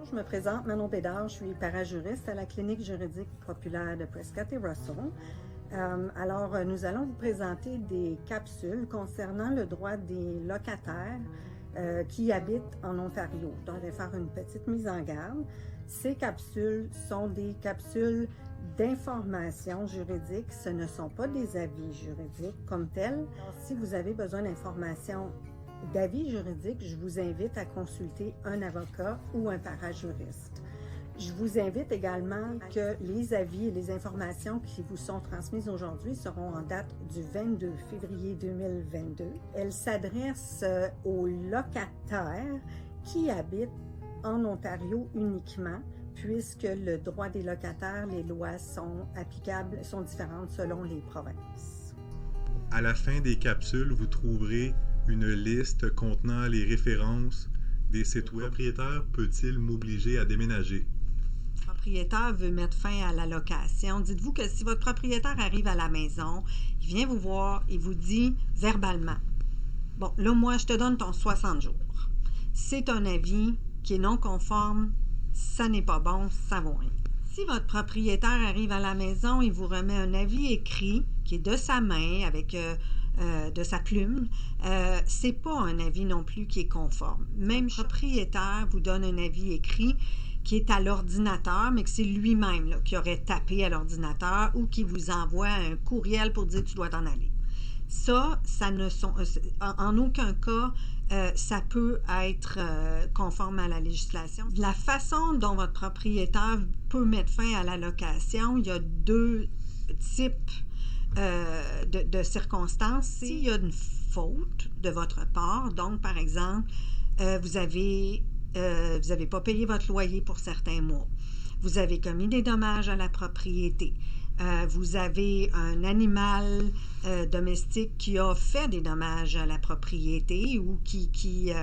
Je me présente, Manon Bédard, je suis parajuriste à la clinique juridique populaire de Prescott et Russell. Nous allons vous présenter des capsules concernant le droit des locataires qui habitent en Ontario. Donc, je vais faire une petite mise en garde. Ces capsules sont des capsules d'information juridique. Ce ne sont pas des avis juridiques comme tels. Alors, si vous avez besoin d'informations d'avis juridiques, je vous invite à consulter un avocat ou un parajuriste. Je vous invite également que les avis et les informations qui vous sont transmises aujourd'hui seront en date du 22 février 2022. Elles s'adressent aux locataires qui habitent en Ontario uniquement, puisque le droit des locataires, les lois sont applicables, sont différentes selon les provinces. À la fin des capsules, vous trouverez une liste contenant les références des sites web. Le propriétaire peut-il m'obliger à déménager? Le propriétaire veut mettre fin à la location. Dites-vous que si votre propriétaire arrive à la maison, il vient vous voir et vous dit verbalement, « Bon, là, moi, je te donne ton 60 jours. C'est un avis qui est non conforme, ça n'est pas bon, ça vaut rien. » Si votre propriétaire arrive à la maison et vous remet un avis écrit qui est de sa main avec de sa plume, c'est pas un avis non plus qui est conforme. Même le propriétaire vous donne un avis écrit qui est à l'ordinateur, mais que c'est lui-même là, qui aurait tapé à l'ordinateur ou qui vous envoie un courriel pour dire « tu dois t'en aller ». Ça ne sont en aucun cas ça peut être conforme à la législation. La façon dont votre propriétaire peut mettre fin à la location, il y a deux types de circonstances. S'il y a une faute de votre part, donc par exemple, vous avez pas payé votre loyer pour certains mois, vous avez commis des dommages à la propriété, vous avez un animal domestique qui a fait des dommages à la propriété ou qui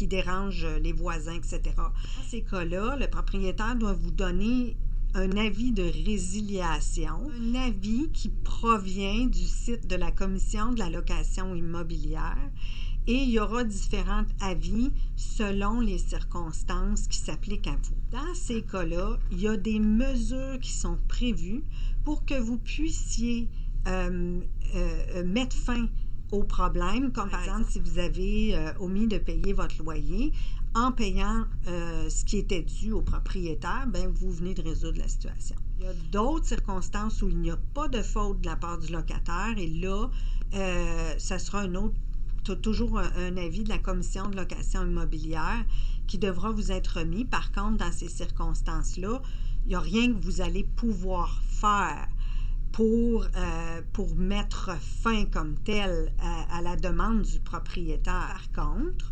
dérange les voisins, etc. Dans ces cas-là, le propriétaire doit vous donner un avis de résiliation, un avis qui provient du site de la Commission de la location immobilière. Et il y aura différents avis selon les circonstances qui s'appliquent à vous. Dans ces cas-là, il y a des mesures qui sont prévues pour que vous puissiez mettre fin au problème, comme par exemple si vous avez omis de payer votre loyer. En payant ce qui était dû au propriétaire, vous venez de résoudre la situation. Il y a d'autres circonstances où il n'y a pas de faute de la part du locataire et là, ça sera toujours un avis de la Commission de location immobilière qui devra vous être remis. Par contre, dans ces circonstances-là, il n'y a rien que vous allez pouvoir faire pour mettre fin comme tel à la demande du propriétaire. Par contre,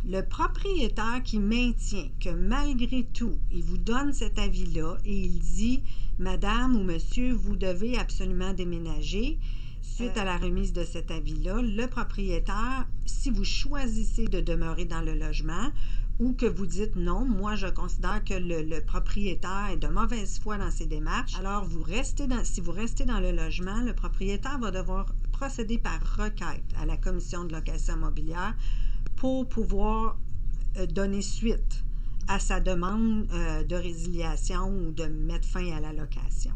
le propriétaire qui maintient que malgré tout, il vous donne cet avis-là et il dit « Madame ou Monsieur, vous devez absolument déménager », suite à la remise de cet avis-là, le propriétaire, si vous choisissez de demeurer dans le logement ou que vous dites non, moi je considère que le propriétaire est de mauvaise foi dans ses démarches, alors si vous restez dans le logement, le propriétaire va devoir procéder par requête à la Commission de location immobilière pour pouvoir donner suite à sa demande de résiliation ou de mettre fin à la location.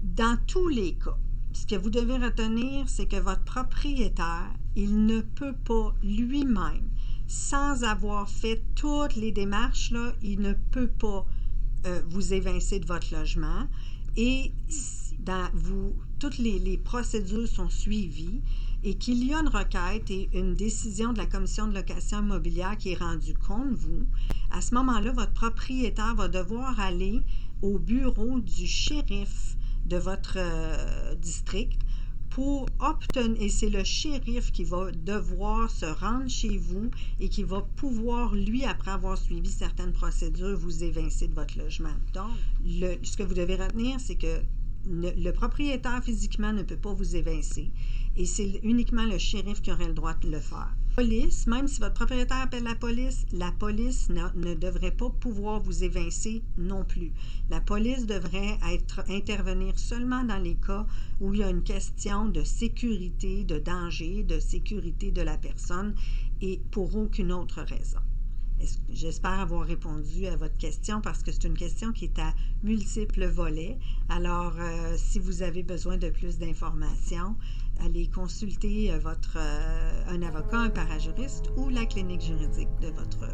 Dans tous les cas, ce que vous devez retenir, c'est que votre propriétaire, il ne peut pas lui-même, sans avoir fait toutes les démarches, là, il ne peut pas vous évincer de votre logement et toutes les procédures sont suivies et qu'il y a une requête et une décision de la Commission de location immobilière qui est rendue contre vous, à ce moment-là, votre propriétaire va devoir aller au bureau du shérif de votre district pour obtenir, et c'est le shérif qui va devoir se rendre chez vous et qui va pouvoir, lui, après avoir suivi certaines procédures, vous évincer de votre logement. Donc, ce que vous devez retenir, c'est que le propriétaire physiquement ne peut pas vous évincer et c'est uniquement le shérif qui aurait le droit de le faire. Police, même si votre propriétaire appelle la police ne devrait pas pouvoir vous évincer non plus. La police devrait intervenir seulement dans les cas où il y a une question de sécurité, de danger, de sécurité de la personne et pour aucune autre raison. J'espère avoir répondu à votre question parce que c'est une question qui est à multiples volets. Alors, si vous avez besoin de plus d'informations, allez consulter un avocat, un parajuriste ou la clinique juridique de votre